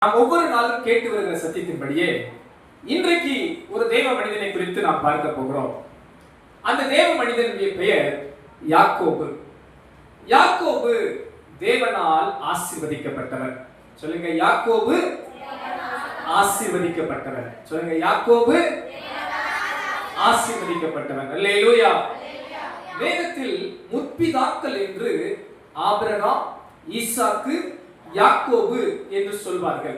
நாம் ஒவ்வொரு நாளும் கேட்டு வருகிற சத்தியத்தின்படியே இன்றைக்கு ஒரு தேவ மனிதனை குறித்து நாம் பார்க்க போகிறோம். அந்த தேவ மனிதனுடைய பெயர் யாக்கோபு. யாக்கோபு தேவனால் ஆசீர்வதிக்கப்பட்டவர். சொல்லுங்க, யாக்கோபு ஆசீர்வதிக்கப்பட்டவர். சொல்லுங்க, யாக்கோபு ஆசீர்வதிக்கப்பட்டவர். அல்லேலூயா. வேதத்தில் முற்பிதாக்கள் என்று ஆபிரகாம், ஈசாக்கு, யாக்கோபு என்று சொல்வார்கள்.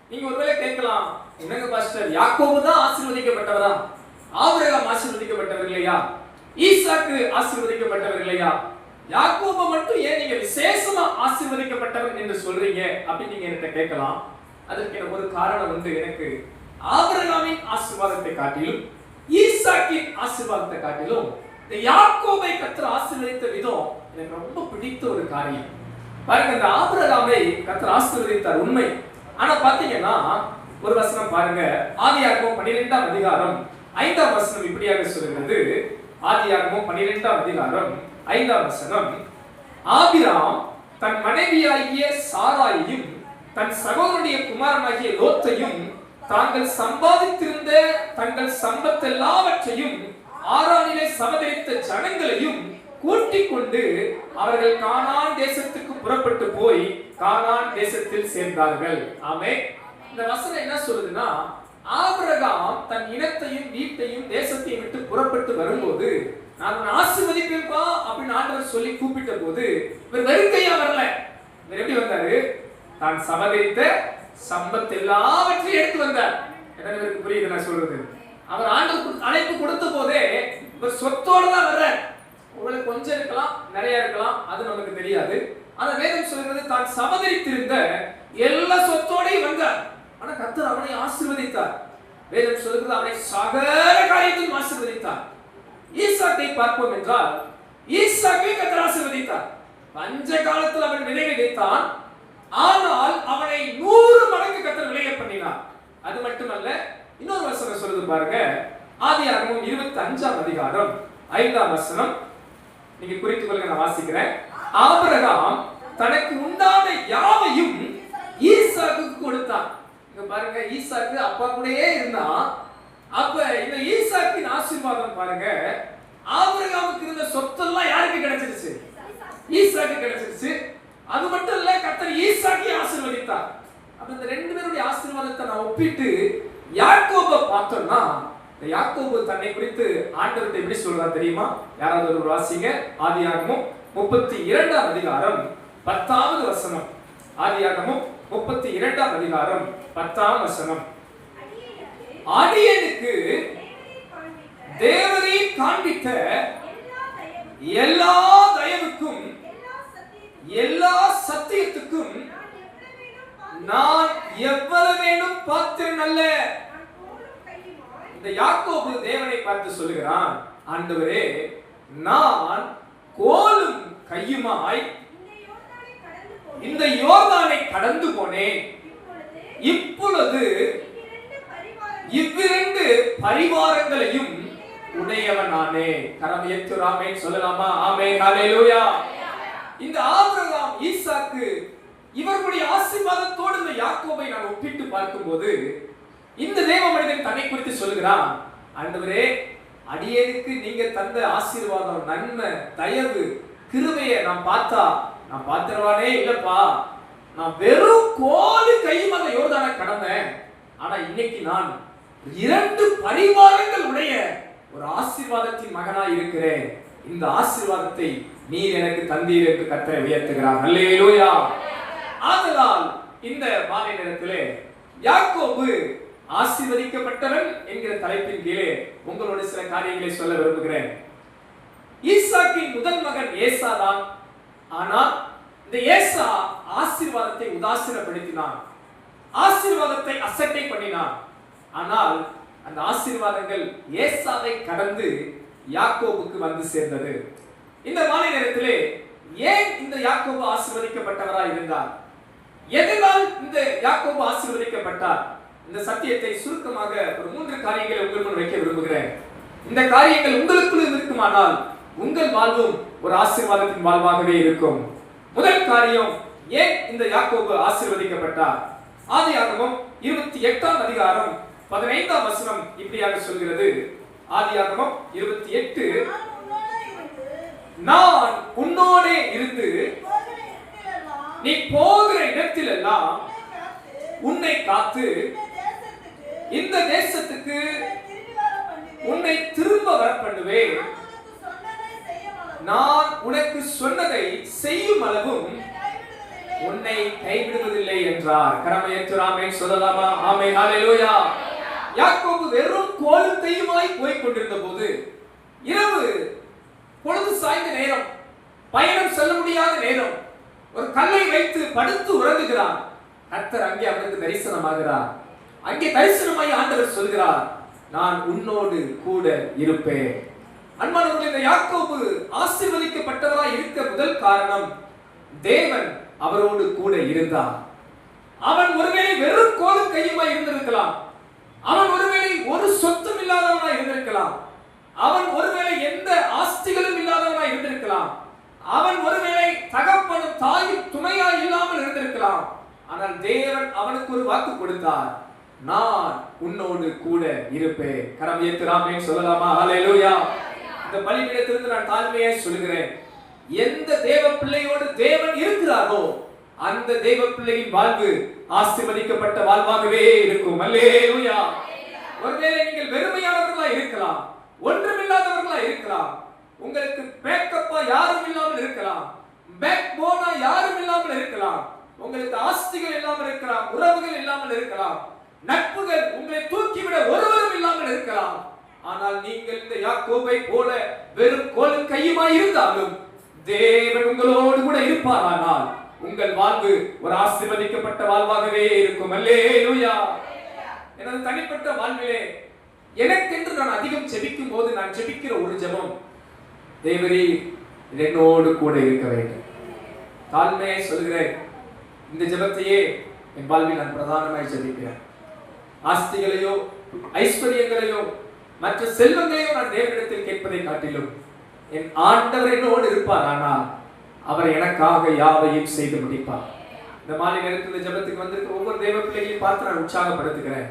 நீங்க ஒருவேளை கேட்கலாம், என்னங்க பாஸ்டர், யாக்கோபு தான் ஆசீர்வதிக்கப்பட்டவரா? ஆபிரகாம் ஆசீர்வதிக்கப்பட்டவர் இல்லையா? ஈசாக்கு ஆசீர்வதிக்கப்பட்டவர் இல்லையா? யாக்கோபு மட்டும் ஏன் நீங்க விசேஷமா ஆசீர்வதிக்கப்பட்டவர் என்று சொல்றீங்க அப்படின்னு நீங்க என்கிட்ட கேட்கலாம். அதற்கு எனக்கு ஒரு காரணம் உண்டு. எனக்கு ஆபிரகாமின் ஆசீர்வாதத்தை காட்டிலும் ஈசாக்கின் ஆசீர்வாதத்தை காட்டிலும் இந்த யாக்கோபை கர்த்தர் ஆசீர்வதித்த விதம் எனக்கு ரொம்ப பிடித்த ஒரு காரியம். பாருங்க, இந்த ஆபிரகாமை கர்த்தர் ஆசீர்வதித்தார் உண்மை. ஆனா பாத்தீங்கன்னா ஒரு வசனம் பாருங்க, ஆதியாகமம் 12ஆம் அதிகாரம் 5ஆம் வசனம் இப்படியாக சொல்கிறது. ஆதியாகமம் 12ஆம் அதிகாரம் 5ஆம் வசனம், ஆபிராம் தன் மனைவியாகிய சாராயையும் தன் சகோதரனுடைய குமாரனாகிய லோத்தையும் தாங்கள் சம்பாதித்திருந்த தங்கள் சம்பத்தெல்லாவற்றையும் ஆரானிலே சமதரித்த ஜனங்களையும் கூட்டிக் கொண்டு அவர்கள் கானான் தேசத்துக்கு புறப்பட்டு போய் கானான் தேசத்தில் சேர்ந்தார்கள். ஆமென். இந்த வசனம் என்ன சொல்லுதுன்னா, ஆபிரகாம் தன் இனத்தையும் வீட்டையும் தேசத்தையும் விட்டு புறப்பட்டு வரும்போது, நான் உன்னை ஆசீர்வதிப்பேன்பா அப்படின்னு ஆண்டவர் சொல்லி கூப்பிட்ட போது இவர் வெறுங்கையா வரல. இவர் எப்படி வந்தாரு? தான் சமதரித்த சம்பத் எல்லாவற்றையும் எடுத்து வந்தார். என்ன புரியுது நான் சொல்றது? அவர் ஆண்டவர் அழைப்பு கொடுத்த போதே இவர் சொத்தோடு தான் வர்றார். உங்களுக்கு கொஞ்சம் இருக்கலாம், நிறைய இருக்கலாம், அது நமக்கு தெரியாது. ஆனா வேதம் சொல்கிறது, தான் சமதரித்திருந்த எல்லா சொத்தோடையும் வந்தார். ஆனா கர்த்தர் அவனை ஆசீர்வதித்தார். வேதம் சொல்கிறது, அவனை சகல காரியத்திலும் ஆசீர்வதித்தார். ஈசாக்கை பார்ப்போம் என்றால், ஈசாக்கை கர்த்தர் ஆசீர்வதித்தார். பஞ்ச காலத்தில் அவன் விளைய வைத்தான். ஆனால் அவனை 100 மடங்கு கர்த்தர் விளைய பண்ணினார். அது மட்டுமல்ல, இன்னொரு வசனம் சொல்லுது பாருங்க, ஆதியாகமம் 25ஆம் அதிகாரம் 5ஆம் வசனம், நீங்க குறித்துக் கொள்ளுங்க, நான் வாசிக்கிறேன். ஆபிரகாம் தனக்கு உண்டான யாவையும் ஈசாக்குக்கு கொடுத்தான். இங்க பாருங்க, ஈசாக்கு அப்பா கூடயே இருந்தான். அப்ப இந்த ஈசாக்கின் ஆசீர்வாதம் பாருங்க, ஆபிரகாமுக்கு இருந்த சொத்தெல்லாம் யாருக்கு கிடைச்சிருச்சு? ஈசாக்கு கிடைச்சிருச்சு. அது மட்டும் இல்ல, கர்த்தர் ஈசாக்கை ஆசீர்வதித்தார். அப்ப இந்த ரெண்டு பேருடைய ஆசீர்வாதத்தை நான் ஒப்பிட்டு யாக்கோபை பார்த்தோம்னா, யாக்கோபு தன்னை குறித்து ஆண்டவர்கிட்ட எப்படி சொல்றார் தெரியுமா? யாராவது ஒரு வாசிங்க. ஆதியாகமம் 32ஆம் அதிகாரம் 10வது வசனம். ஆதியாகமம் 32ஆம் அதிகாரம் 10ஆம் வசனம், அடியேனுக்கு தேவரே காண்பித்த எல்லா தயவுக்கும் எல்லா சத்தியத்துக்கும் நான் எவ்வளவேனும் பாத்திரன் அல்ல. இந்த யாக்கோபு தேவனை பார்த்து சொல்லுகிறான், ஆண்டவரே, நான் கோலும் கையுமாய் இந்த யோர்தானை கடந்து போனேன். இப்பொழுது இவ்விரண்டு பரிவாரங்களையும் உடையவனானே. கரம் எத்து ஆமென் சொல்லலாமா? ஆமென், ஹல்லேலூயா. இந்த ஆபிரகாம், ஈசாக்கு இவர்களுடைய ஆசீர்வாதத்தோடு இந்த யாக்கோபை நான் ஒப்பிட்டு பார்க்கும்போது, இந்த தேவ மனிதன் தன்னை குறித்து சொல்லுகிறான், ஆண்டவரே, அடியேனுக்கு நீங்க தந்த ஆசீர்வாதம், நன்மை, தயவு, கிருபையை நான் பார்த்தா நான் பார்த்திருவானே இல்லப்பா. நான் வெறும் கோலு கையுமாக யோர்தானை கடந்தேன். ஆனா இன்னைக்கு நான் 2 பரிவாரங்கள் உடைய ஒரு ஆசீர்வாதத்தின் மகனாய் இருக்கிறேன். இந்த ஆசீர்வாதத்தை நீர் எனக்கு தந்தீர் என்று கர்த்தரை உயர்த்துகிறார். அல்லேலூயா. ஆதலால் இந்த மாலை நேரத்திலே யாக்கோபு ஆசீர்வதிக்கப்பட்டவன் என்கிற தலைப்பின் கீழே உங்களோட சில காரியங்களை சொல்ல விரும்புகிறேன். ஈசாக்கின் முதல் மகன் ஏசா தான். ஆனால் இந்த ஏசா ஆசீர்வாதத்தை உதாசீனப்படுத்தினான், ஆசீர்வாதத்தை அசட்டை பண்ணினான். ஆனால் அந்த ஆசீர்வாதங்கள் ஏசாவை கடந்து யாக்கோபுக்கு வந்து சேர்ந்தது. இந்த மாலை நேரத்திலே ஏன் இந்த யாக்கோபு ஆசீர்வதிக்கப்பட்டவராய் இருந்தார்? எதனால் இந்த யாக்கோபு ஆசீர்வதிக்கப்பட்டார்? இந்த சத்தியத்தை சுருக்கமாக ஒரு 3 காரியங்களை உங்களுக்குள் வைக்க விரும்புகிறேன். இந்த காரியங்கள் உங்களுக்குள் இருக்குமானால் உங்கள் வாழ்வும் ஒரு ஆசீர்வாதத்தின் வாழ்வாகவே இருக்கும். முதல் காரியம், ஏன் இந்த யாக்கோபு ஆசீர்வதிக்கப்பட்டார்? ஆதியாகமம் 28ஆம் அதிகாரம் 15ஆம் வசனம் இப்படியாக சொல்கிறது. ஆதியாகமம் 28, நான் உன்னோடே இருந்து நீ போகிற இடத்திலெல்லாம் உன்னை காத்து இந்த தேசத்துக்கு உன்னை திரும்ப வர பண்ணுவேன். நான் உனக்கு சொன்னதை செய்யும் அளவும் உன்னை கைவிடுவதில்லை என்றார். கரமையற்று ஆமென் சொல்லலாமா? ஆமென், ஹல்லேலூயா. யாக்கோபு வெறும் கோலும் கையுமாய் போய் கொண்டிருந்த போது, இரவு பொழுது சாய்ந்த நேரம், பயணம் செல்ல முடியாத நேரம், ஒரு கல்லை வைத்து படுத்து உறங்குகிறான். கர்த்தர் அங்கே அவனுக்கு தரிசனமாகிறார். அங்கே தரிசனமாய் ஆண்டவர் சொல்கிறார், நான் உன்னோடு கூட இருப்பேன். அன்பானவர்களே, இந்த யாக்கோபு ஆசீர்வதிக்கப்பட்டவராய் இருக்க முதல் காரணம், தேவன் அவரோடு கூட இருந்தார். அவன் ஒருவேளை வெறும் கோலும் கையுமாய் இருந்திருக்கலாம். அவன் ஒருவேளை ஒரு சொத்தும் இல்லாதவனாய் இருந்திருக்கலாம். அவன் ஒருவேளை எந்த ஆஸ்திகளும் இல்லாதவனாய் இருந்திருக்கலாம். அவன் ஒருவேளை தகப்பனும் தாயும் துணையாய் இல்லாமல் இருந்திருக்கலாம். ஆனால் தேவன் அவனுக்கு ஒரு வாக்கு கொடுத்தார், நான் உன்னோடு கூட இருப்பேன். கரம் ஏத்து ஆமென் சொல்லலாமா? ஹல்லேலூயா. இந்த பலிபீடத்திலிருந்து நான் தாழ்மையாய் சொல்கிறேன், எந்த தேவ பிள்ளையோடு தேவன் இருக்கிறாரோ அந்த தேவ பிள்ளையின் வாழ்வு ஆசீர்வதிக்கப்பட்ட வாழ்வாகவே இருக்கும். அல்லேலூயா. ஒருவேளை நீங்கள் வெறுமையானவர்களா இருக்கலாம், ஒன்றுமில்லாதவர்களா இருக்கலாம், உங்களுக்கு பேக்கப்பா யாரும் இல்லாமல் இருக்கலாம், பேக் போனா யாரும் இல்லாமல் இருக்கலாம், உங்களுக்கு ஆஸ்திகள் இல்லாமல் இருக்கலாம், உறவுகள் இல்லாமல் இருக்கலாம், நட்புகள் உங்களை தூக்கிவிட ஒருவரும் இல்லாமல் இருக்கலாம். ஆனால் நீங்கள் இந்த யாக்கோபை போல வெறும் கோலும் கையுமாய் இருந்தாலும் தேவன் உங்களோடு கூட இருப்பாரானால் உங்கள் வாழ்வு ஒரு ஆசீர்வதிக்கப்பட்ட வாழ்வாகவே இருக்கும். அல்லேலூயா. எனது தனிப்பட்ட வாழ்விலே எனக்கென்று நான் அதிகம் ஜெபிக்கும் போது நான் ஜெபிக்கிற ஒரு ஜெபம், தேவரே என்னோடு கூட இருக்க வேண்டும். தாழ்மையை சொல்கிறேன், இந்த ஜெபத்தையே என் வாழ்வில் நான் பிரதானமாய் ஜெபிக்கிறேன். ஆஸ்திகளையோ ஐஸ்வர்யங்களையோ மற்ற செல்வங்களையோ நான் தேவனிடத்தில் கேட்பதை காட்டிலும் என் ஆண்டவர் என்னோடு இருப்பார், ஆனால் அவர் எனக்காக யாவையும் செய்து முடிப்பார். இந்த மாலை நேரத்தில் இந்த ஜெபத்துக்கு வந்திருக்க ஒவ்வொரு தேவ பிள்ளைகளையும் பார்த்து நான் உற்சாகப்படுத்துகிறேன்.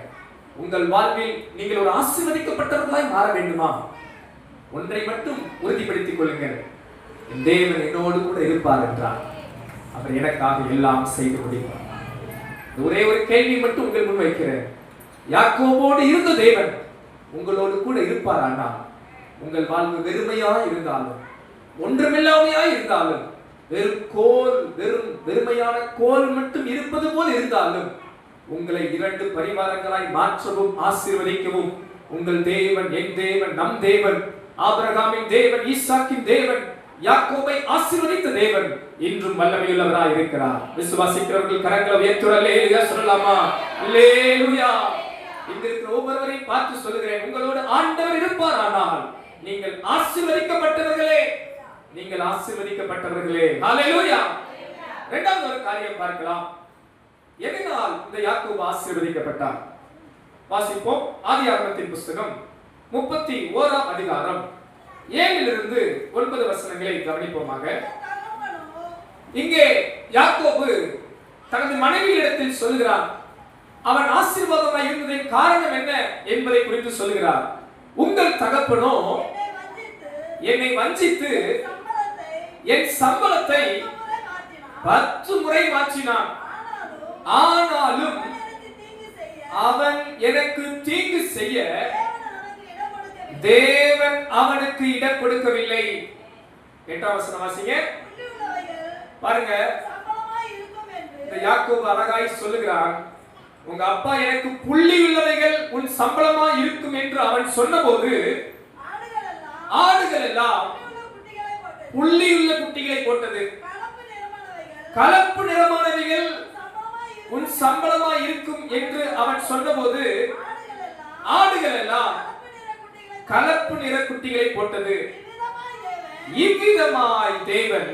உங்கள் வாழ்வில் நீங்கள் ஒரு ஆசீர்வதிக்கப்பட்டவர்களாய் மாற வேண்டுமா? ஒன்றை மட்டும் உறுதிப்படுத்திக் கொள்ளுங்கள், என் தேவன் என்னோடு கூட இருப்பார் என்றார், அவர் எனக்காக எல்லாம் செய்து முடிப்பார். ஒரே ஒரு கேள்வி மட்டும் உங்கள் முன் வைக்கிறேன், யாக்கோபோடு இருந்த தேவன் உங்களோடு கூட இருப்பார், ஆனால் உங்கள் வாழ்வு வெறுமையா இருந்தாலும் ஒன்றுமில்லாமையா இருந்தாலும் வெறுமையான கோல் மட்டும் இருப்பது போல் இருந்தாலும் உங்களை இரண்டு பரிவாரங்களாய் மாற்றவும் ஆசீர்வதிக்கவும் உங்கள் தேவன், என் தேவன், நம் தேவன், ஆபிரகாமின் தேவன், ஈசாக்கின் தேவன், யாக்கோபை ஆசீர்வதித்த தேவன் இன்றும் வல்லமையுள்ளவராய் இருக்கிறார். விசுவாசிக்கிறவர்கள் கரங்களை உயர்த்தி அல்லேலூயா சொல்லலாமா? அல்லேலூயா. இங்க இருக்கிற ஒவ்வொருவரையும் பார்த்து சொல்லுகிறேன், உங்களோடு ஆண்டவர் இருப்பார், ஆனால் நீங்கள் ஆசீர்வதிக்கப்பட்டவர்களே, நீங்கள் ஆசீர்வதிக்கப்பட்டவர்களே. ஹல்லேலூயா. இரண்டாவது ஒரு காரியம் பார்க்கலாம், எதனால் இந்த யாக்கோபு ஆசீர்வதிக்கப்பட்டார்? வாசிப்போம். ஆதியாகமத்தின் புத்தகம் 31ஆம் அதிகாரம் 7 9 வசனங்களை கவனிப்போமாக. இங்கே யாக்கோபு தனது மனைவியிடத்தில் சொல்கிறார், அவன் ஆசீர்வாதமாய் இருந்ததின் காரணம் என்ன என்பதை குறித்து சொல்கிறார். உங்கள் தகப்பனோ என்னை வஞ்சித்து என் சம்பளத்தை 10 முறை மாற்றினான், ஆனாலும் அவன் எனக்கு தீங்கு செய்ய தேவன் அவனுக்கு இடம் கொடுக்கவில்லை. 8ஆம் வசனம் வாசிங்க பாருங்க. இந்த யாக்கோபு அழகாய் சொல்லுகிறான், உங்க அப்பா எனக்கு புள்ளி உள்ளவைகள் உன் சம்பளமா இருக்கும் என்று அவன் சொன்னபோது ஆடுகள் எல்லாம் புள்ளி உள்ள குட்டிகளை போட்டது, கலப்பு நிறமானவைகள் உன் சம்பளமா இருக்கும் என்று அவன் சொன்னபோது ஆடுகள் எல்லாம் கலப்பு நிற குட்டிகளை போட்டது. இவ்விதமாய் தேவன்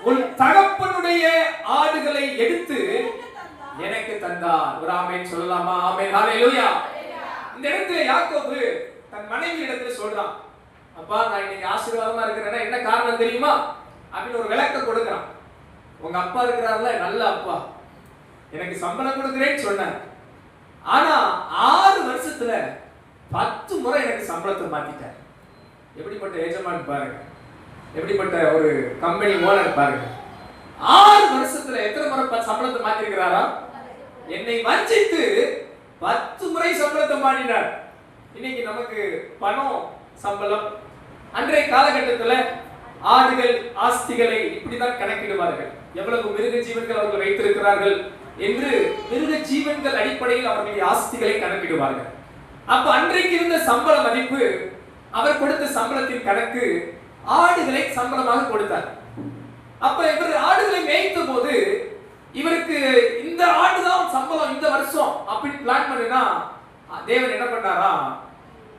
உன் தகப்பனுடைய ஆடுகளை எடுத்து எனக்கு தந்தார். ஒரு ஆமென் சொல்லலாமா? ஆமென், ஹல்லேலூயா. இந்த இடத்துல யாக்கோபு தன் மனைவி இடத்துல சொல்றான், அப்பா நான் இன்னைக்கு ஆசீர்வாதமா இருக்கிறேன்னா என்ன காரணம் தெரியுமா அப்படின்னு ஒரு விளக்கம் கொடுக்கிறான். உங்க அப்பா இருக்கிறார்ல, நல்ல அப்பா, எனக்கு சம்பளம் கொடுக்குறேன்னு சொன்னார். ஆனா 6 வருஷத்துல 10 முறை எனக்கு சம்பளத்தை மாத்திட்டார். எப்படிப்பட்ட எஜமான் பாருங்க, எப்படிப்பட்ட ஒரு கம்பெனி ஓனர் பாருங்க. 6 வருஷத்துல எத்தனை முறை சம்பளத்தை மாத்திருக்கிறாரா? என்னை வஞ்சித்து 10 முறை சம்பளத்தை மாட்டினார். இன்னைக்கு நமக்கு பணம், சம்பளம். அன்றைய காலகட்டத்தில் ஆடுகள், ஆஸ்திகளை இப்படிதான் கணக்கிடுவார்கள். எவ்வளவு மிருக ஜீவன்கள் அவர்கள் வைத்திருக்கிறார்கள் என்று மிருக ஜீவன்கள் அடிப்படையில் அவர்களுடைய ஆஸ்திகளை கணக்கிடுவார்கள். அப்ப அன்றைக்கு இருந்த சம்பள மதிப்பு, அவர் கொடுத்த சம்பளத்தின் கணக்கு ஆடுகளை சம்பளமாக கொடுத்தார். அப்ப இவர் ஆடுகளை மேய்த்த போது இவருக்கு இந்த ஆடுதான் சம்பளம் இந்த வருஷம் அப்படின்னு பிளான் பண்ணினா, தேவன் என்ன பண்ணாரா,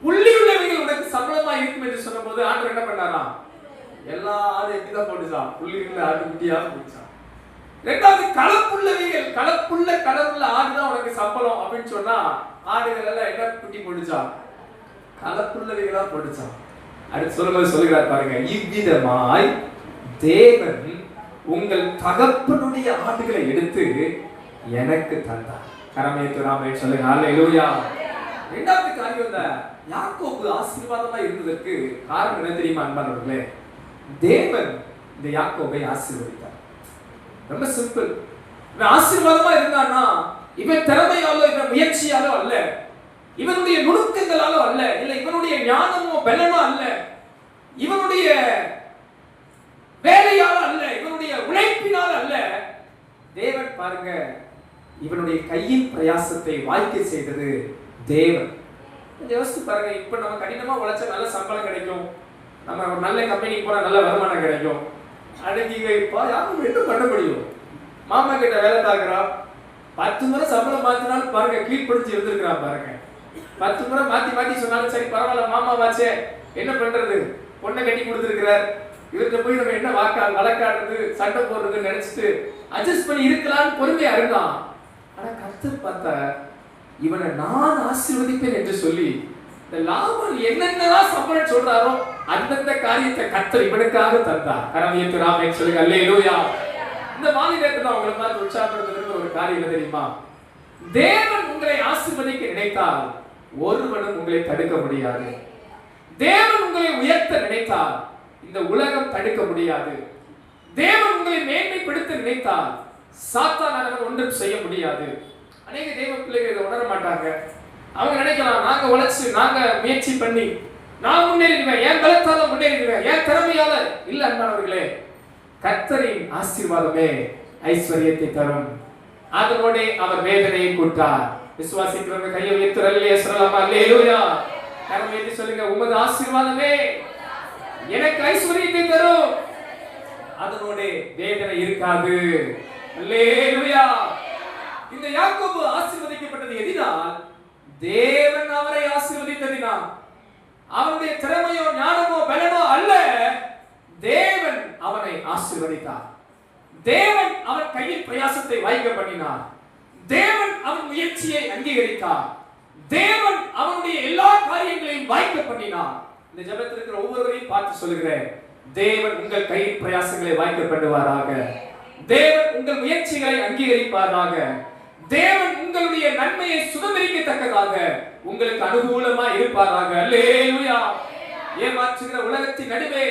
புள்ளி உள்ளவைகள் உனக்கு சம்பளமா இருக்கும் என்று சொன்ன போது ஆண்டவர் என்ன பண்ணாரா, எல்லா ஆடு எப்படிதான் போட்டுச்சான், புள்ளி உள்ள ஆடு குட்டியா போட்டுச்சான். ரெண்டாவது கலப்புள்ளவைகள், கலப்புள்ள கடவுள்ள ஆடுதான் உனக்கு சம்பளம் அப்படின்னு சொன்னா, ஆடுகள் எல்லாம் என்ன குட்டி போட்டுச்சான், கலப்புள்ளவைகளா போட்டுச்சான். அடுத்து சொல்லும்போது சொல்லுகிறார் பாருங்க, இவ்விதமாய் தேவன் உங்கள் தகப்பனுடைய ஆடுகளை எடுத்து எனக்கு தந்தார். கரமேத்துராமே சொல்லுங்க ஹல்லேலூயா. இரண்டாவது காரியம், இந்த யாக்கோபு ஆசீர்வாதமா இருந்ததற்கு காரணம் என்ன தெரியுமா அன்பானவர்களே? தேவன் இந்த யாக்கோபை ஆசீர்வதித்தார். ரொம்ப சிம்பிள். இவன் ஆசீர்வாதமா இருந்தான்னா இவன் திறமையாலோ இவன் முயற்சியாலோ அல்ல, இவனுடைய நுணுக்கங்களாலோ அல்ல, இல்ல இவனுடைய ஞானமோ பலனோ அல்ல, இவனுடைய வேலையால அல்ல, இவனுடைய உழைப்பினால அல்ல. தேவன் பாருங்க, இவனுடைய கையின் பிரயாசத்தை வாய்க்க செய்தது தேவன். யோசித்து பாருங்க, இப்ப நம்ம கடினமா உழைச்சா நல்ல சம்பளம் கிடைக்கும், நம்ம ஒரு நல்ல கம்பெனிக்கு போனா நல்ல வருமானம் கிடைக்கும். அடங்கிங்க இப்ப யாரும் என்ன பண்ண முடியும்? மாமா கிட்ட வேலை பார்க்கிறா, 10 முறை சம்பளம் மாத்தினாலும் பாருங்க கீழ்படிச்சு இருந்திருக்கிறான் பாருங்க. 10 முறை மாத்தி மாத்தி சொன்னாலும் சரி பரவாயில்ல, மாமா வாச்சே என்ன பண்றது, பொண்ணை கட்டி கொடுத்துருக்கிறார், இவர்கிட்ட போய் நம்ம என்ன வழக்காடுறது, சண்டை போடுறதுன்னு நினைச்சிட்டு அட்ஜஸ்ட் பண்ணி இருக்கலாம்னு பொறுமையா இருந்தான். ஆனா கர்த்தர் பார்த்தா, இவனை நான் ஆசீர்வதிப்பேன் என்று சொல்லி இந்த லாபம் என்னென்னதான் சம்பளம் சொல்றாரோ அந்தந்த காரியத்தை கர்த்தர் இவனுக்காக தந்தார். கரமையத்து ராமே சொல்லுங்க அல்லேலூயா. இந்த மாலை நேரத்துல உங்களை பார்த்து உற்சாகப்படுத்துகிற ஒரு காரியம் தெரியுமா? தேவன் உங்களை ஆசீர்வதிக்க நினைத்தால் ஒருவனும் உங்களை தடுக்க முடியாது. தேவன் உங்களை உயர்த்த நினைத்தால் இந்த உலகம் தடுக்க முடியாது. தேவன் உங்களை மேன்மைப்படுத்த நினைத்தால் சாத்தானவன் ஒன்றும் செய்ய முடியாது. அநேக தேவ பிள்ளைகள் இதை உணர மாட்டாங்க. அவங்க நினைக்கலாம், நாங்க உழைச்சு நாங்க முயற்சி பண்ணி நான் முன்னேறிடுவேன், என் பலத்தால முன்னேறிடுவேன், என் திறமையால. இல்ல அன்பானவர்களே, கர்த்தரின் ஆசீர்வாதமே ஐஸ்வர்யத்தை தரும், அதனோட அவர் வேதனையை கூட்டார். விசுவாசிக்கிறவங்க கையை உயர்த்தி அல்லேலூயா சொல்லலாமா? அல்லேலூயா. கரம் உயர்த்தி சொல்லுங்க, உமது ஆசீர்வாதமே எனக்கு ஐஸ்வர்யத்தை தரும், அதனோட வேதனை இருக்காது. அல்லேலூயா. இந்த யாக்கோபு ஆசீர்வதிக்கப்பட்டது எதினால்? தேவன் அவரை ஆசீர்வதித்ததினால். அவனுடைய திறமையோ ஞானமோ பலனோ அல்ல, தேவன் அவனை ஆசீர்வதித்தார். தேவன் அவன் கையில் பிரயாசத்தை வாய்க்க பண்ணினார். தேவன் அவன் முயற்சியை அங்கீகரித்தார். தேவன் அவனுடைய எல்லா காரியங்களையும் வாய்க்க பண்ணினார். இந்த ஜெபத்தில் இருக்கிற ஒவ்வொருவரையும் பார்த்து சொல்லுகிறேன், தேவன் உங்கள் கையின் பிரயாசங்களை வாய்க்க பண்ணுவாராக. தேவன் உங்கள் முயற்சிகளை அங்கீகரிப்பாராக. தேவன் உங்களுடைய நன்மையை சுதந்திரிக்கத்தக்கதாக உங்களுக்கு அனுகூலமா இருப்பாராக. அல்லேலூயா. ஏமாற்றுகிற உலகத்தின் நடுவே,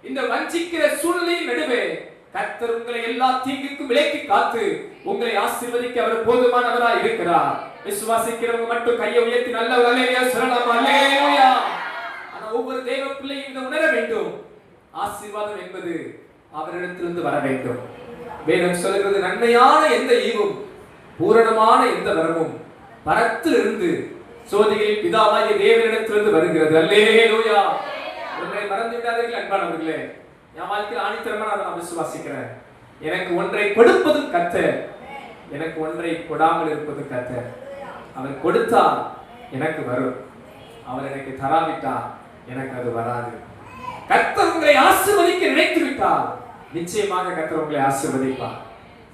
இந்த வஞ்சிக்கிற சூழ்நிலையின் நடுவே கர்த்தர் உங்களை எல்லா தீங்குக்கும் விலக்கி காத்து உங்களை ஆசீர்வதிக்க அவர் போதுமானவராய் இருக்கிறார். விசுவாசிக்கிறவங்க மட்டும் கையை உயர்த்தி நல்ல அல்லேலூயா சொல்லலாம். அல்லேலூயா. ஆனா ஒவ்வொரு தேவ பிள்ளையும் இதை உணர வேண்டும், ஆசீர்வாதம் என்பது அவரிடத்திலிருந்து வர வேண்டும். வேதம் சொல்கிறது, நன்மையான எந்த ஈவும் பூரணமான எந்த வரமும் பரத்திலிருந்து சோதிகளின் பிதாவாகிய தேவனிடத்திலிருந்து வருகிறது. அல்லேலூயா. ஒன்றை மறந்து விடாதீர்கள் அன்பானவர்களே, என் வாழ்க்கையில் ஆணித்தரமா நான் விசுவாசிக்கிறேன், எனக்கு ஒன்றை கொடுப்பதும் கர்த்தர், எனக்கு ஒன்றை கொடாமல் இருப்பதும் கர்த்தர். அவர் கொடுத்தால் எனக்கு வரும், அவர் எனக்கு தராவிட்டால் எனக்கு அது வராது. கர்த்தர் உங்களை ஆசீர்வதிக்க நினைத்து விட்டால் நிச்சயமாக கர்த்தர் உங்களை ஆசீர்வதிப்பார்.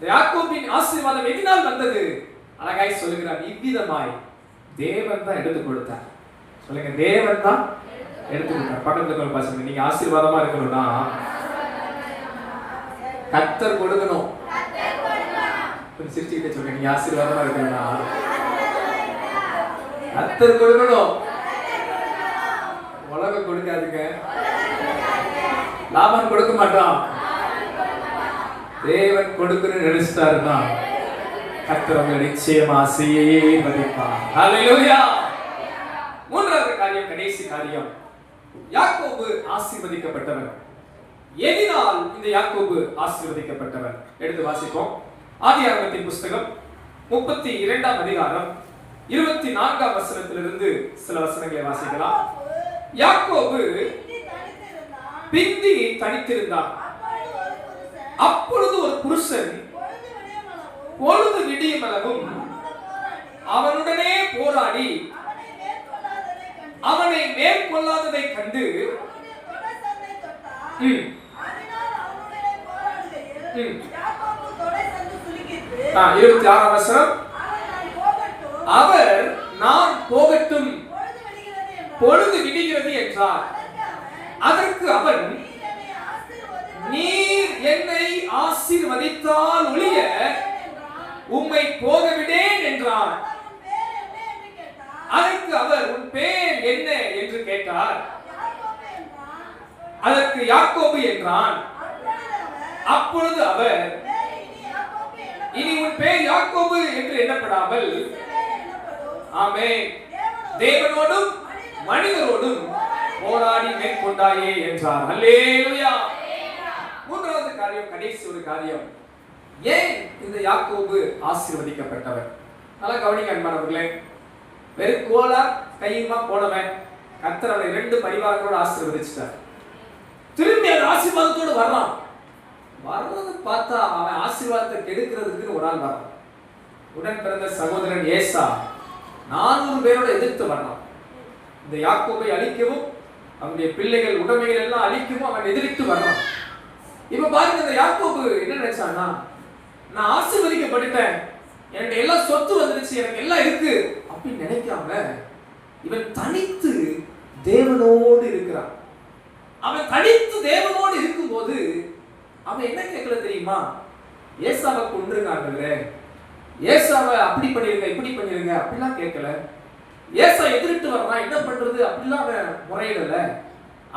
யாக்கோபின் ஆசீர்வாதம் எதனால் வந்தது? அழகாய் சொல்லுகிறார், இவ்விதமாய் தேவன் தான் எடுத்து கொடுத்தார். சொல்லுங்க, தேவன் தான் எடுத்து கொடுத்தார். பக்கத்துல பாருங்க, நீங்க ஆசீர்வாதமா இருக்கணும்னா கர்த்தர் கொடுக்கணும். சிரிச்சுக்கிட்டே சொல்றேன், நீங்க ஆசீர்வாதமா இருக்கணும்னா கர்த்தர் கொடுக்கணும், உலகம் கொடுக்காதுங்க. லாபம் கொடுக்க மாட்டான், தேவன் கொடுக்கணும்னு நினைச்சிட்டாருன்னா கர்த்தர் உங்களை நிச்சயமா ஆசீர்வதிப்பார். ஹல்லேலூயா. மூன்றாவது காரியம், கடைசி காரியம், யாக்கோபு ஆசீர்வதிக்கப்பட்டவர். எதினால் இந்த யாக்கோபு ஆசீர்வதிக்கப்பட்டவர்? எடுத்து வாசிப்போம். ஆதியாகமத்தின் புஸ்தகம் 32ஆம் அதிகாரம் 24ஆம் வசனத்திலிருந்து சில வசனங்களை வாசிக்கலாம். யாக்கோபு பிந்தி தனித்திருந்தான். அப்பொழுது ஒரு புருஷன் பொழுது விடியுமளவும் அவனுடனே போராடி அவனை மேற்கொள்ளாததை கண்டு 26ஆம் வசனம், அவர் நான் போகட்டும், பொழுது விடுகிறது என்றார். அதற்கு அவன், நீர் என்னை ஆசீர்வதித்தால் ஒழிய உம்மை போகவிடேன் என்றார். அதற்கு அவர், உன் பேர் என்ன என்று கேட்டார். அதற்கு யாக்கோபு என்றான். அப்பொழுது அவர், இனி உன் பேர் யாக்கோபு என்று எண்ணப்படாமல் ஆமென் தேவனோடும் மனிதரோடும் போராடி மேற்கொண்டாயே என்றார். அல்லேலூயா. மூன்றாவது காரியம், கடைசி ஒரு காரியம், ஏன் இந்த யாக்கோபு ஆசீர்வதிக்கப்பட்டவர்? நல்லா கவனிங்க அன்பானவர்களே. வெறும் கோலா கையுமா போனவன் கர்த்தர் அவனை 2 பரிவாரங்களோட ஆசீர்வதிச்சிட்டார். திரும்பி அந்த ஆசீர்வாதத்தோடு வர்றான். வர்றது பார்த்தா அவன் ஆசீர்வாதத்தை கெடுக்கிறதுக்கு ஒரு ஆள் வர்றான். உடன் பிறந்த சகோதரன் ஏசா 400 பேரோட எதிர்த்து வர்றான். இந்த யாக்கோபை அழிக்கவும் அவனுடைய பிள்ளைகள் உடைமைகள் எல்லாம் அழிக்கவும் அவன் எதிர்த்து வர்றான். இப்ப பாருங்க, இந்த யாக்கோபு என்ன நினைச்சான்னா, நான் ஆசீர்வதிக்கப்பட்டுட்டேன், எனக்கு எல்லாம் சொத்து வந்துருச்சு, எனக்கு எல்லாம் இருக்கு அப்படின்னு நினைக்காம இவன் தனித்து தேவனோடு இருக்கிறான். அவன் தனித்து தேவனோடு இருக்கும்போது அவன் என்ன கேட்கல தெரியுமா? ஏசாவை கொன்றுங்க ஆண்டவரே, ஏசாவை அப்படி பண்ணிருங்க இப்படி பண்ணிருங்க அப்படிலாம் கேட்கல. ஏசா எதிர்த்து வர்றான், என்ன பண்றது அப்படிலாம் அவன் முறையிடல.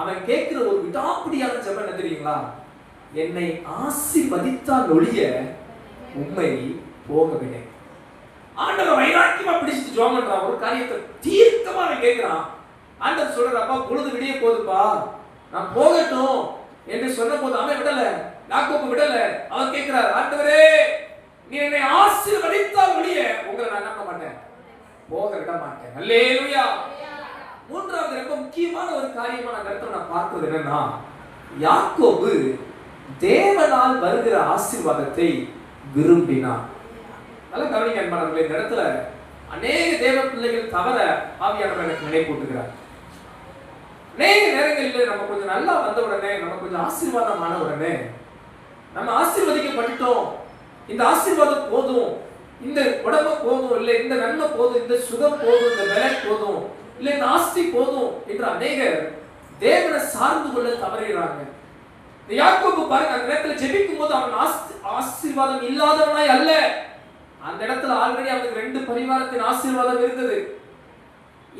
அவன் கேட்கிற ஒரு விடாப்பிடியான ஜெபம் என்ன தெரியுங்களா? என்னை ஆசீர்வதித்தால் ஒழிய உம்மை போகவில்லை. ஆண்டவர் வைராக்கியமா பிடிச்சிட்டு ஜெபம் பண்றான். ஒரு காரியத்தை தீர்க்கமா அவன் கேட்கிறான். ஆண்டவர் சொல்றப்பா, பொழுது விடிய போகுதுப்பா, நான் போகட்டும் என்று சொன்ன போது அவன் விடல, யாக்கோபு விடல. அவன் கேட்கிறார், ஆண்டவரே நீ என்னை ஆசீர்வதித்தால் ஒழிய உங்களை நான் நம்ப மாட்டேன், போக விட மாட்டேன். அல்லேலூயா. மூன்றாவது ரொம்ப முக்கியமான ஒரு காரியமான கருத்தை நான் பார்க்கிறது என்னன்னா, யாக்கோபு தேவனால் வருகிற ஆசீர்வாதத்தை விரும்பினான். நல்ல கவனிங்க அன்பானவர்களே. இந்த இடத்துல அநேக தேவ பிள்ளைகள் தவிர ஆவியானவர் எனக்கு நினைப்பூட்டுகிறார். அநேக நேரங்களில் நம்ம கொஞ்சம் நல்லா வந்த உடனே, நம்ம கொஞ்சம் ஆசீர்வாதமான உடனே, நம்ம ஆசீர்வதிக்கப்பட்டுட்டோம், இந்த ஆசீர்வாதம் போதும், இந்த உடம்பு போதும், இல்லை இந்த நன்மை போதும், இந்த சுகம் போதும், இந்த விலை போதும், இல்லை இந்த ஆஸ்தி போதும் என்று அநேகர் தேவனை சார்ந்து கொள்ள தவறுகிறாங்க. இந்த யாக்கோபு பாருங்க, அந்த நேரத்துல ஜெபிக்கும் போது அவன் ஆசீர்வாதம் இல்லாதவனாய் அல்ல. அந்த இடத்துல ஆல்ரெடி அவனுக்கு 2 பரிவாரத்தின் ஆசீர்வாதம் இருந்தது.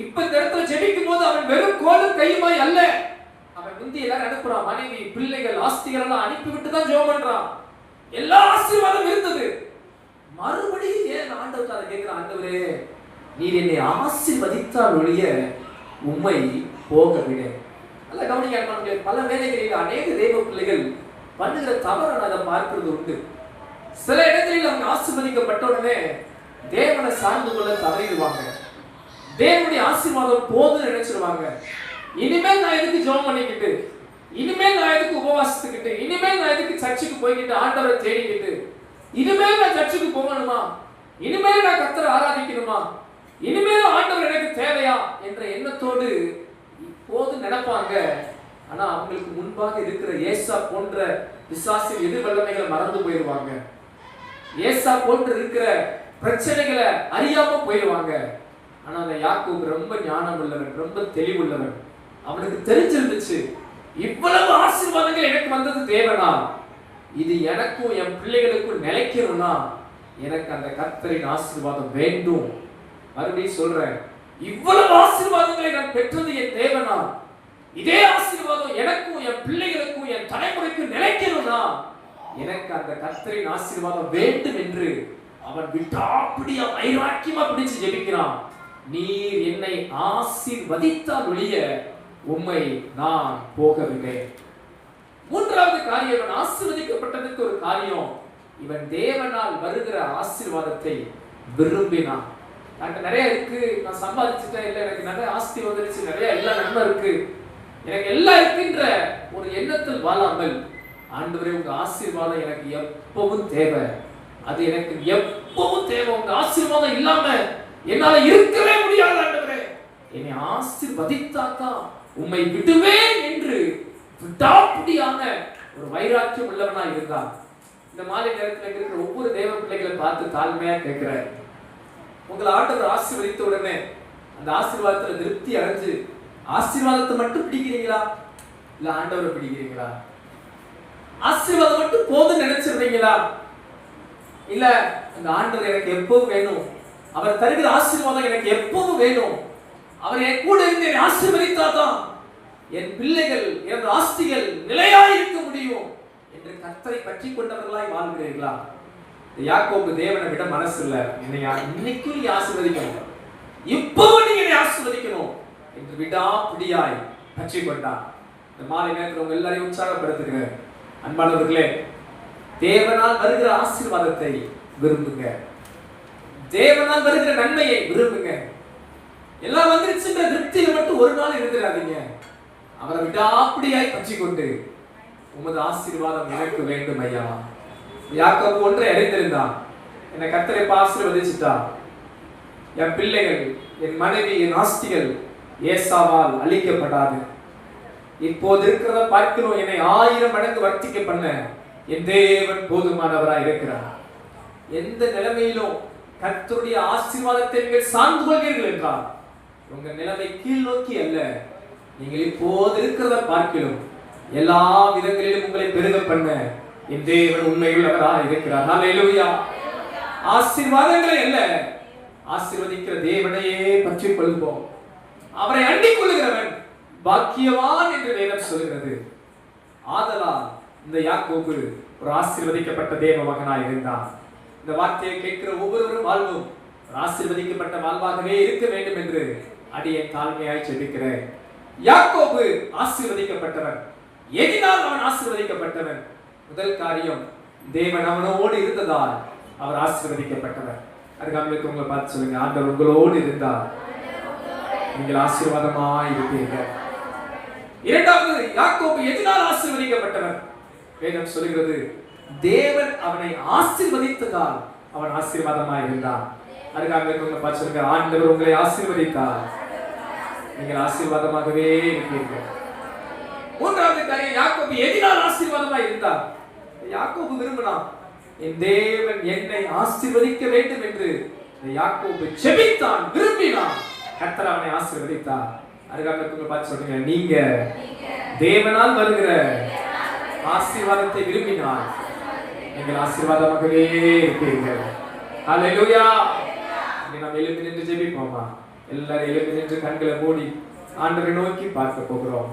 இப்ப இந்த இடத்துல ஜெபிக்கும் போது அவன் வெறும் கோலும் கையுமாய் அல்ல. அவன் முந்தி எல்லாரும் அனுப்புறான், மனைவி பிள்ளைகள் ஆஸ்திகள் எல்லாம் அனுப்பிவிட்டு தான் ஜெபம் பண்றான். எல்லா ஆசீர்வாதம் இருந்தது. மறுபடியும் ஏன் ஆண்டவர் அதை கேட்கிறான்? ஆண்டவரே நீர் என்னை ஆசீர்வதித்தால் ஒழிய உம்மை போக விட. நல்ல கவனிக்க, பல வேலைகளில் அநேக தெய்வ பிள்ளைகள் பண்ணுகிற தவறை நான் அதை பார்க்கிறது உண்டு. சில இடங்களில் அவங்க ஆசீர்வதிக்கப்பட்ட உடனே தேவனை சார்ந்து கொள்ள தவறிடுவாங்க. தேவனுடைய ஆசீர்வாதம் போதுன்னு நினைச்சிருவாங்க. இனிமேல் நான் எதுக்கு ஜெபம் பண்ணிக்கிட்டு, இனிமேல் நான் எதுக்கு உபவாசத்துக்கிட்டு, இனிமேல் நான் எதுக்கு சர்ச்சுக்கு போய்கிட்டு ஆண்டவரை தேடிக்கிட்டு, இனிமேல் நான் சர்ச்சுக்கு போகணுமா, இனிமேல் நான் கர்த்தரை ஆராதிக்கணுமா, இனிமேல் ஆண்டவர் எனக்கு தேவையா என்ற எண்ணத்தோடு இப்போது நினைப்பாங்க. ஆனா அவங்களுக்கு முன்பாக இருக்கிற ஏசா போன்ற பிசாசின் எதிர்வல்லமைகளை மறந்து போயிடுவாங்க. ஏசா போன்று இருக்கிற பிரச்சனைகளை அறியாம போயிடுவாங்க. ஆனா அந்த யாக்கோபு ரொம்ப ஞானம் உள்ளவன், ரொம்ப தெளிவுள்ளவன். அவனுக்கு தெரிஞ்சிருந்துச்சு, இவ்வளவு ஆசீர்வாதங்கள் எனக்கு வந்தது தேவனா, இது எனக்கும் என் பிள்ளைகளுக்கும் நிலைக்கணும்னா எனக்கு அந்த கர்த்தரின் ஆசீர்வாதம் வேண்டும். மறுபடியும் சொல்றேன், இவ்வளவு ஆசீர்வாதங்களை நான் பெற்றது என் தேவனால். இதே ஆசீர்வாதம் எனக்கும் என் பிள்ளைகளுக்கும் என் தலைமுறைக்கும் நிலைக்கணும்னா எனக்கு அந்த கர்த்தரின் ஆசீர்வாதம் வேண்டும் என்று அவன் விடாப்பிடியா வைராக்கியமா பிடிச்சு ஜெபிக்கிறான். நீர் என்னை ஆசீர்வதித்தால் ஒழிய உம்மை நான் போகவில்லை. மூன்றாவது காரியம், இவன் ஆசீர்வதிக்கப்பட்டதுக்கு ஒரு காரியம், இவன் தேவனால் வருகிற ஆசீர்வாதத்தை விரும்பினான். எனக்கு நிறைய இருக்கு, நான் சம்பாதிச்சுட்டேன், இல்லை எனக்கு நிறைய ஆஸ்தி வந்துருச்சு, நிறைய எல்லா நன்மை இருக்கு, எனக்கு எல்லாம் இருக்குன்ற ஒரு எண்ணத்தில் வாழாமல், ஆண்டவரே உங்க ஆசீர்வாதம் எனக்கு எப்பவும் தேவை, அது எனக்கு எப்பவும் தேவை, உங்க ஆசீர்வாதம் இல்லாம என்னால இருக்கவே முடியாது ஆண்டவரே, என்னை ஆசீர்வதித்தாதான் உம்மை விடுவேன் என்று விடாப்பிடியான ஒரு வைராக்கியம் உள்ளவனா இருந்தான். இந்த மாலை நேரத்தில் இருக்கிற ஒவ்வொரு தேவ பிள்ளைகளை பார்த்து தாழ்மையா கேட்கிறேன், உங்களை ஆண்டவர் ஆசீர்வதித்த உடனே அந்த ஆசீர்வாதத்துல திருப்தி அடைஞ்சு ஆசீர்வாதத்தை மட்டும் பிடிக்கிறீங்களா, இல்ல ஆண்டவரை பிடிக்கிறீங்களா? ஆசீர்வாதம் மட்டும் போதும் நினைச்சிருந்தீங்களா, இல்ல அந்த ஆண்டவர் எனக்கு எப்பவும் வேணும், அவர் தருகிற ஆசீர்வாதம் எனக்கு எப்பவும் வேணும், அவர் என் கூட இருந்து என்னை ஆசீர்வதித்தாதான் என் பிள்ளைகள் என் ஆஸ்திகள் நிலையாய் இருக்க முடியும் என்று கர்த்தரை பற்றி கொண்டவர்களாய் வாழ்கிறீர்களா? யாக்கோபு தேவனை விட மனசு இல்ல, என்னை இன்னைக்கும் நீ ஆசீர்வதிக்கணும், இப்பவும் நீங்க என்னை ஆசீர்வதிக்கணும் என்று விடாப்பிடியாய் பற்றி கொண்டார். இந்த மாலை நேரத்தில் உங்க எல்லாரையும் உற்சாகப்படுத்துகிறேன். அன்பானவர்களே, தேவனால் வருகிற ஆசீர்வாதத்தை விரும்புங்க, தேவனால் வருகிற நன்மையை விரும்புங்க. எல்லாம் வந்துருச்சுன்ற திருப்தியில மட்டும் ஒரு நாள் இருந்துடாதீங்க, அவரை விடாப்பிடியாய் பற்றி கொண்டு உமது ஆசீர்வாதம் எனக்கு வேண்டும் ஐயா. யாக்கோபு ஒன்றை அறிந்திருந்தான், என்னை கர்த்தரை ஆசீர்வதிச்சுட்டா என் பிள்ளைகள், என் மனைவி, என் ஆஸ்திகள் ஏசாவால் அழிக்கப்படாது. இப்போது இருக்கிறத பார்க்கணும், என்னை 1000 மடங்கு வர்த்திக்க பண்ண என் தேவன் போதுமானவராய் இருக்கிறார். எந்த நிலைமையிலும் கர்த்தருடைய ஆசீர்வாதத்தை நீங்கள் சார்ந்து கொள்வீர்கள் என்றால் உங்க நிலைமை கீழ் நோக்கி அல்ல, நீங்கள் இப்போது இருக்கிறத பார்க்கணும் எல்லா விதங்களிலும் உங்களை பெருக பண்ண என் தேவன் உண்மையுள்ளவராய் இருக்கிறார். ஹல்லேலூயா. ஆசீர்வாதங்களை அல்ல, ஆசீர்வதிக்கிற தேவனையே பற்றி கொள்வோம். அவரை அண்டிக் கொள்ளுகிறவன் பாக்கியவான் என்று வேதம் சொல்கிறது. ஆதலால் இந்த யாக்கோபு ஒரு ஆசீர்வதிக்கப்பட்ட தேவ மகனாய் இருந்தான். இந்த வார்த்தையை கேட்கிற ஒவ்வொருவரும் வாழ்வும் ஒரு ஆசீர்வதிக்கப்பட்ட வாழ்வாகவே இருக்க வேண்டும் என்று அடியேன் தாழ்மையாய் ஜெபிக்கிறேன். யாக்கோபு ஆசீர்வதிக்கப்பட்டவன். எதினால் அவன் ஆசீர்வதிக்கப்பட்டவன்? முதல் காரியம், தேவன் அவனோடு இருந்ததால் அவர் ஆசீர்வதிக்கப்பட்டவர். அருகாமைக்கு உங்களை பார்த்து சொல்லுங்க, ஆண்டவர் உங்களோடு இருந்தால் நீங்கள் ஆசீர்வாதமாய் இருப்பீர்கள். இரண்டாவது, யாக்கோபு எதினால் ஆசீர்வதிக்கப்பட்டவன்? வேதம் சொல்கிறது, தேவன் அவனை ஆசீர்வதித்ததால் அவன் ஆசீர்வாதமாய் இருந்தான். அருகாமைக்கு உங்களை பார்த்து சொல்லுங்க, ஆண்டவர் உங்களை ஆசீர்வதித்தால் நீங்கள் ஆசீர்வாதமாகவே இருப்பீர்கள். மூன்றாவது காரியம், யாக்கோபு எதினால் ஆசீர்வாதமாய் இருந்தார்? யாக்கோபு விரும்பினான், என் தேவன் என்னை ஆசீர்வதிக்க வேண்டும் என்று யாக்கோபு ஜெபித்தான், விரும்பினான். கர்த்தர் அவனை ஆசீர்வதித்தார். அருகாமைக்கு பார்த்து சொல்லுங்க, நீங்க தேவனால் வருகிற ஆசீர்வாதத்தை விரும்பினால் நீங்கள் ஆசீர்வாதமாகவே இருப்பீர்கள். ஹல்லேலூயா. நாம் எழுந்து நின்று ஜெபிப்போமா? எல்லாரும் எழுந்து நின்று கண்களை மூடி ஆண்டவரை நோக்கி பார்க்க போகிறோம்.